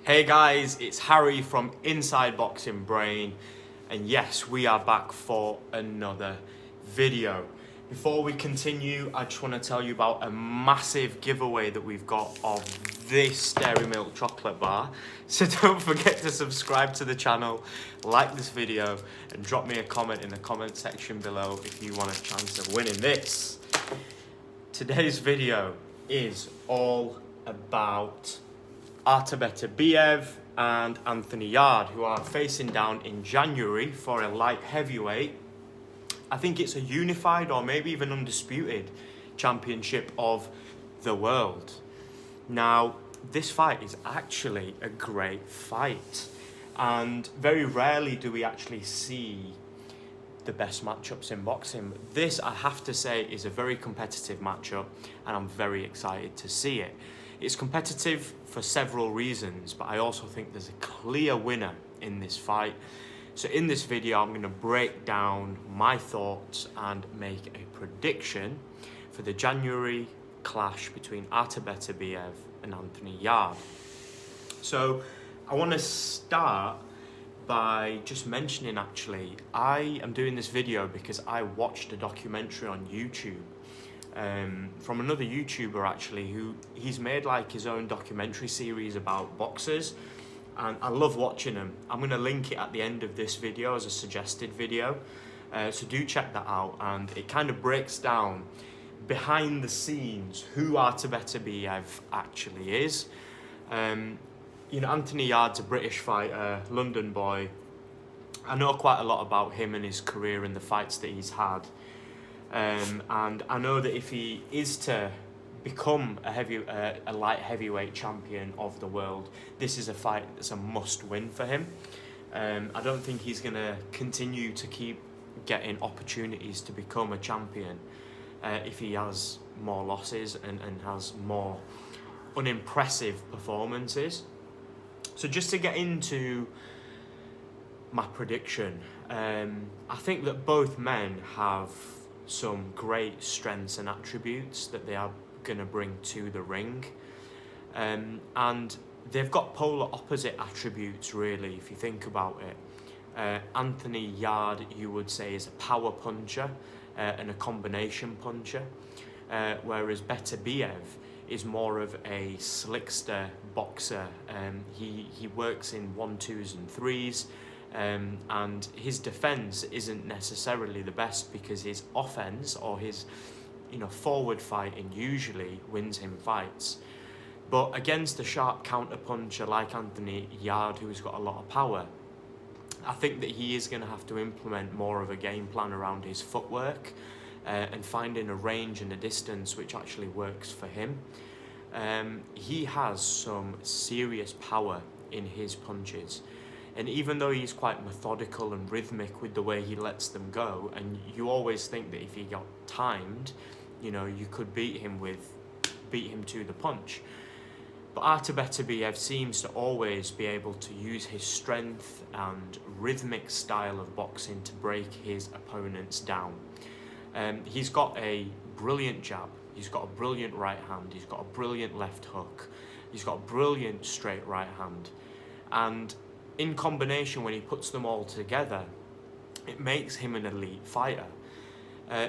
Hey guys, it's Harry from Inside Boxing Brain, and yes, we are back for another video. Before we continue, I just want to tell you about a massive giveaway that we've got of this Dairy Milk chocolate bar. So don't forget to subscribe to the channel, like this video, and drop me a comment in the comment section below if you want a chance of winning this. Today's video is all about Artur Beterbiev and Anthony Yarde, who are facing down in January for a light heavyweight. I think it's a unified or maybe even undisputed championship of the world. Now, this fight is actually a great fight, and very rarely do we actually see the best matchups in boxing. This, I have to say, is a very competitive matchup, and I'm very excited to see it. It's competitive for several reasons, but I also think there's a clear winner in this fight. So in this video, I'm going to break down my thoughts and make a prediction for the January clash between Artur Beterbiev and Anthony Yarde. So I want to start by just mentioning, actually, I am doing this video because I watched a documentary on YouTube from another YouTuber, actually, who he's made like his own documentary series about boxers, and I love watching them. I'm going to link it at the end of this video as a suggested video, so do check that out. And it kind of breaks down behind the scenes who Artur Beterbiev actually is. You know, Anthony Yarde's a British fighter, London boy. I know quite a lot about him and his career and the fights that he's had. And I know that if he is to become a light heavyweight champion of the world, this is a fight that's a must-win for him. I don't think he's going to continue to keep getting opportunities to become a champion if he has more losses and has more unimpressive performances. So just to get into my prediction, I think that both men have some great strengths and attributes that they are going to bring to the ring, and they've got polar opposite attributes, really, if you think about it. Anthony Yarde, you would say, is a power puncher and a combination puncher, whereas Beterbiev is more of a slickster boxer. He works in 1-2s and 3s. And his defense isn't necessarily the best, because his offense or his forward fighting usually wins him fights. But against a sharp counter puncher like Anthony Yarde, who's got a lot of power, I think that he is going to have to implement more of a game plan around his footwork and finding a range and a distance which actually works for him. He has some serious power in his punches. And even though he's quite methodical and rhythmic with the way he lets them go, and you always think that if he got timed, you could beat him to the punch. But Artur Beterbiev seems to always be able to use his strength and rhythmic style of boxing to break his opponents down. He's got a brilliant jab, he's got a brilliant right hand, he's got a brilliant left hook, he's got a brilliant straight right hand. And in combination, when he puts them all together, it makes him an elite fighter.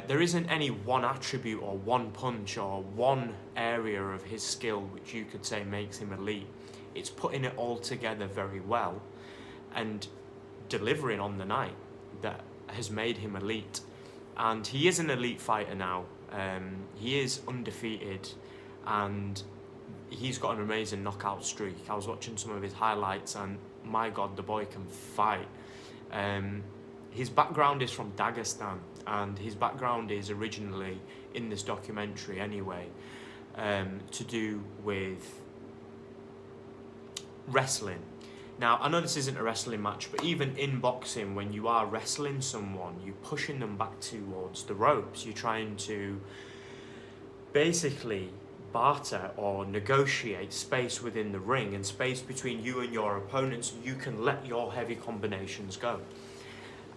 There isn't any one attribute or one punch or one area of his skill which you could say makes him elite. It's putting it all together very well and delivering on the night that has made him elite. And he is an elite fighter now. He is undefeated, and he's got an amazing knockout streak. I was watching some of his highlights, and my God, the boy can fight. His background is from Dagestan, and his background is originally, in this documentary anyway, to do with wrestling. Now, I know this isn't a wrestling match, but even in boxing, when you are wrestling someone, you're pushing them back towards the ropes. You're trying to basically barter or negotiate space within the ring and space between you and your opponent, so you can let your heavy combinations go.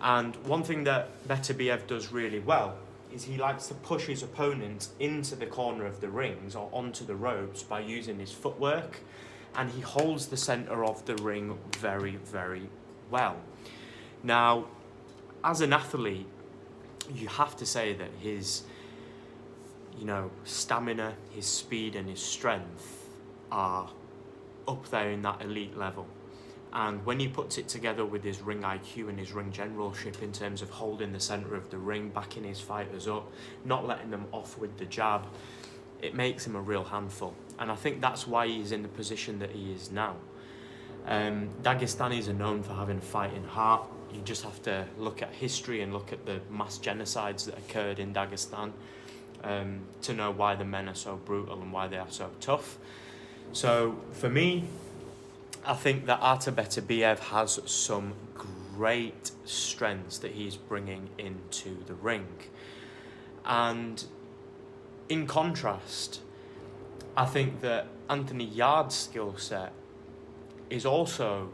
And one thing that Beterbiev does really well is he likes to push his opponent into the corner of the rings or onto the ropes by using his footwork and he holds the center of the ring very, very well. Now, as an athlete, you have to say that his, stamina, his speed and his strength are up there in that elite level. And when he puts it together with his ring IQ and his ring generalship in terms of holding the center of the ring, backing his fighters up, not letting them off with the jab, it makes him a real handful. And I think that's why he's in the position that he is now. Dagestanis are known for having a fighting heart. You just have to look at history and look at the mass genocides that occurred in Dagestan to know why the men are so brutal and why they are so tough. So for me, I think that Artur Beterbiev has some great strengths that he's bringing into the ring. And in contrast, I think that Anthony Yarde's skill set is also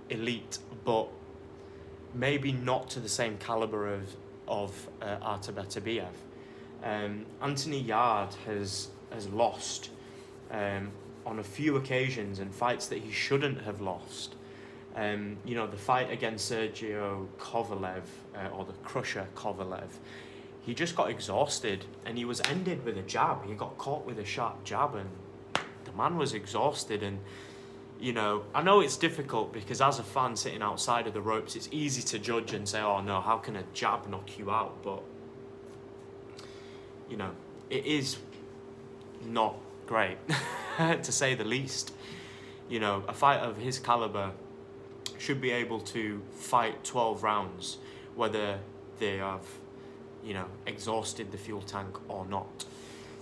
elite, but maybe not to the same caliber of Artur Beterbiev. Anthony Yarde has lost on a few occasions and fights that he shouldn't have lost. The fight against Sergey Kovalev, or the Crusher Kovalev, he just got exhausted and he was ended with a jab. He got caught with a sharp jab and the man was exhausted. And I know it's difficult because as a fan sitting outside of the ropes, it's easy to judge and say, oh no, how can a jab knock you out? But it is not great to say the least. A fighter of his caliber should be able to fight 12 rounds whether they have exhausted the fuel tank or not.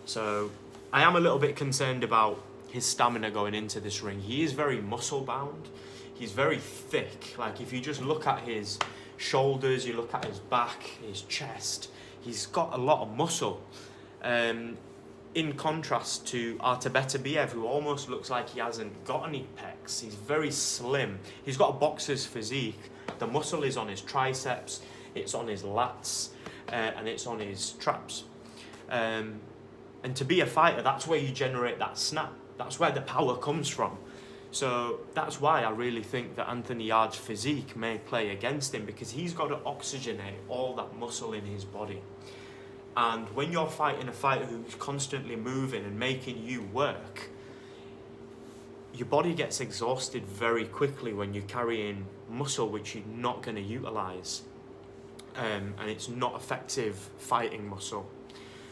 So I am a little bit concerned about his stamina going into this ring. He is very muscle bound. He's very thick. Like if you just look at his shoulders, you look at his back, his chest, he's got a lot of muscle. In contrast to Artur Beterbiev, who almost looks like he hasn't got any pecs. He's very slim. He's got a boxer's physique. The muscle is on his triceps, it's on his lats, and it's on his traps. And to be a fighter, that's where you generate that snap. That's where the power comes from. So that's why I really think that Anthony Yarde's physique may play against him, because he's got to oxygenate all that muscle in his body. And when you're fighting a fighter who's constantly moving and making you work, your body gets exhausted very quickly when you're carrying muscle which you're not going to utilise. And it's not effective fighting muscle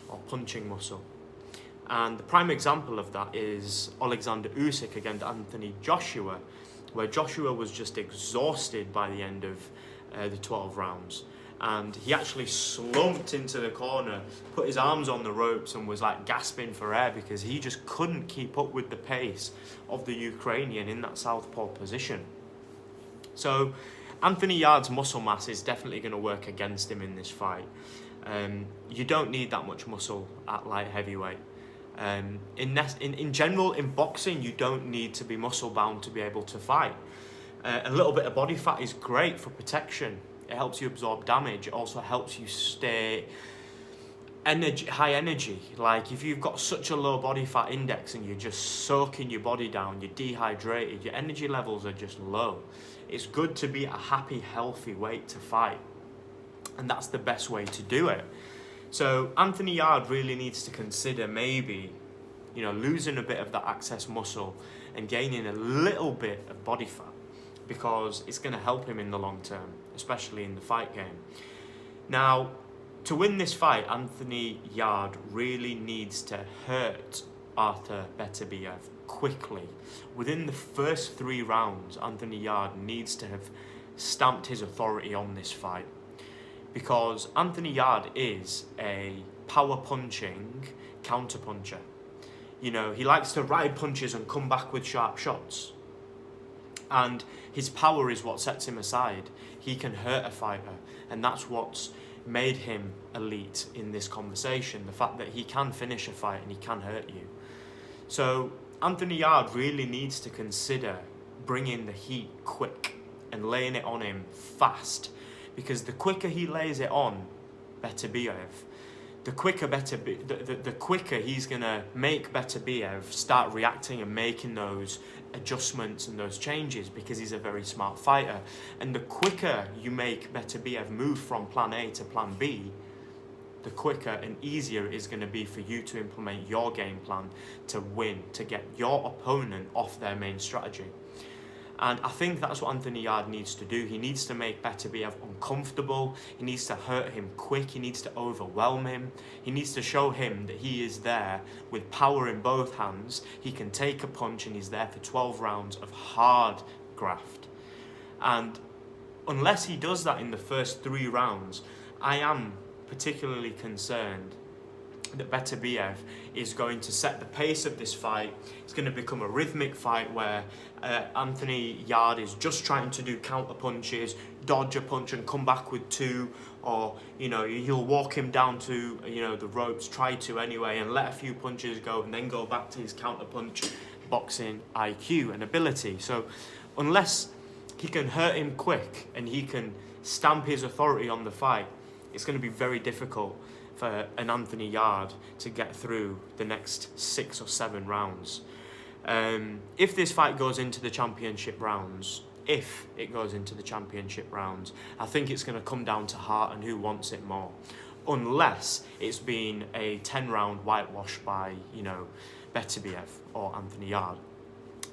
or punching muscle. And the prime example of that is Alexander Usyk against Anthony Joshua, where Joshua was just exhausted by the end of the 12 rounds. And he actually slumped into the corner, put his arms on the ropes and was like gasping for air because he just couldn't keep up with the pace of the Ukrainian in that southpaw position. So Anthony Yarde's muscle mass is definitely going to work against him in this fight. You don't need that much muscle at light heavyweight. In general, in boxing, you don't need to be muscle bound to be able to fight. A little bit of body fat is great for protection. It helps you absorb damage. It also helps you stay high energy. Like if you've got such a low body fat index and you're just soaking your body down, you're dehydrated, your energy levels are just low. It's good to be at a happy, healthy weight to fight. And that's the best way to do it. So Anthony Yarde really needs to consider maybe, losing a bit of that excess muscle and gaining a little bit of body fat, because it's going to help him in the long term, especially in the fight game. Now, to win this fight, Anthony Yarde really needs to hurt Artur Beterbiev quickly. Within the first 3 rounds, Anthony Yarde needs to have stamped his authority on this fight, because Anthony Yarde is a power punching counter puncher. He likes to ride punches and come back with sharp shots. And his power is what sets him aside. He can hurt a fighter, and that's what's made him elite in this conversation. The fact that he can finish a fight and he can hurt you. So Anthony Yarde really needs to consider bringing the heat quick and laying it on him fast, because the quicker he lays it on Beterbiev, the quicker the quicker he's gonna make Beterbiev start reacting and making those adjustments and those changes, because he's a very smart fighter. And the quicker you make Beterbiev move from plan A to plan B, the quicker and easier it is going to be for you to implement your game plan to win, to get your opponent off their main strategy. And I think that's what Anthony Yarde needs to do. He needs to make Beterbiev uncomfortable. He needs to hurt him quick. He needs to overwhelm him. He needs to show him that he is there with power in both hands. He can take a punch, and he's there for 12 rounds of hard graft. And unless he does that in the first 3 rounds, I am particularly concerned that Beterbiev is going to set the pace of this fight. It's going to become a rhythmic fight where Anthony Yarde is just trying to do counter punches, dodge a punch and come back with 2, or he'll walk him down to the ropes, try to anyway, and let a few punches go, and then go back to his counter punch boxing IQ and ability. So unless he can hurt him quick and he can stamp his authority on the fight, it's going to be very difficult for an Anthony Yarde to get through the next 6 or 7 rounds. If this fight goes into the championship rounds, I think it's going to come down to heart and who wants it more. Unless it's been a 10-round whitewash by, Beterbiev or Anthony Yarde.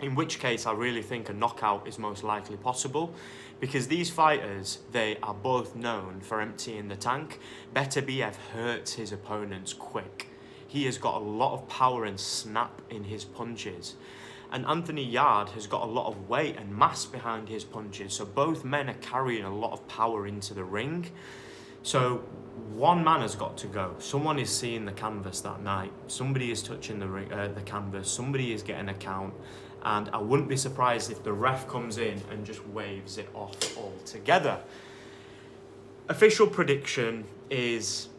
In which case, I really think a knockout is most likely possible, because these fighters, they are both known for emptying the tank. Beterbiev hurts his opponents quick. He has got a lot of power and snap in his punches. And Anthony Yarde has got a lot of weight and mass behind his punches, so both men are carrying a lot of power into the ring. So one man has got to go. Someone is seeing the canvas that night. Somebody is touching the canvas. Somebody is getting a count. And I wouldn't be surprised if the ref comes in and just waves it off altogether. Official prediction is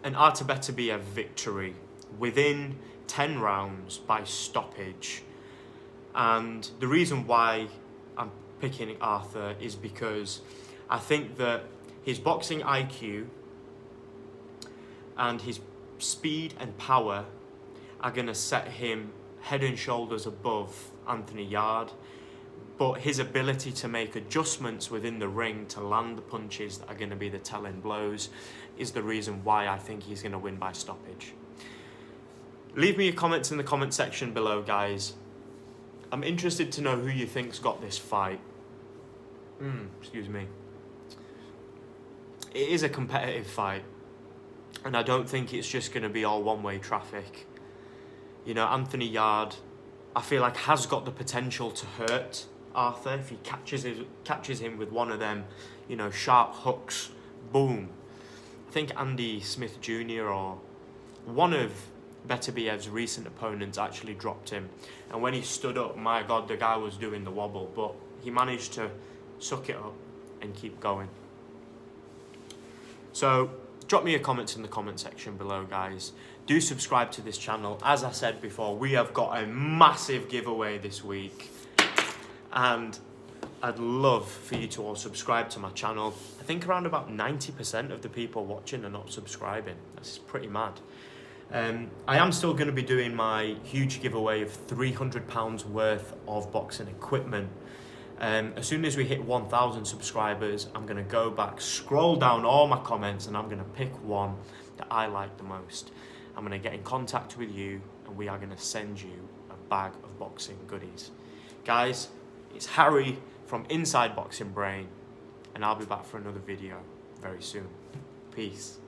an Artur Beterbiev victory within 10 rounds by stoppage. And the reason why I'm picking Arthur is because I think that his boxing IQ and his speed and power are going to set him head and shoulders above Anthony Yarde, but his ability to make adjustments within the ring to land the punches that are going to be the telling blows is the reason why I think he's going to win by stoppage. Leave me your comments in the comment section below, guys. I'm interested to know who you think's got this fight. Excuse me. It is a competitive fight, and I don't think it's just going to be all one-way traffic. Anthony Yarde, I feel like, has got the potential to hurt Arthur if he catches him with one of them, sharp hooks. Boom. I think Andy Smith Jr. or one of Beterbiev's recent opponents actually dropped him. And when he stood up, my God, the guy was doing the wobble. But he managed to suck it up and keep going. So drop me your comments in the comment section below, guys. Do subscribe to this channel. As I said before, we have got a massive giveaway this week. And I'd love for you to all subscribe to my channel. I think around about 90% of the people watching are not subscribing. That's pretty mad. I am still going to be doing my huge giveaway of £300 worth of boxing equipment. As soon as we hit 1,000 subscribers, I'm going to go back, scroll down all my comments, and I'm going to pick one that I like the most. I'm going to get in contact with you, and we are going to send you a bag of boxing goodies. Guys, it's Harry from Inside Boxing Brain, and I'll be back for another video very soon. Peace.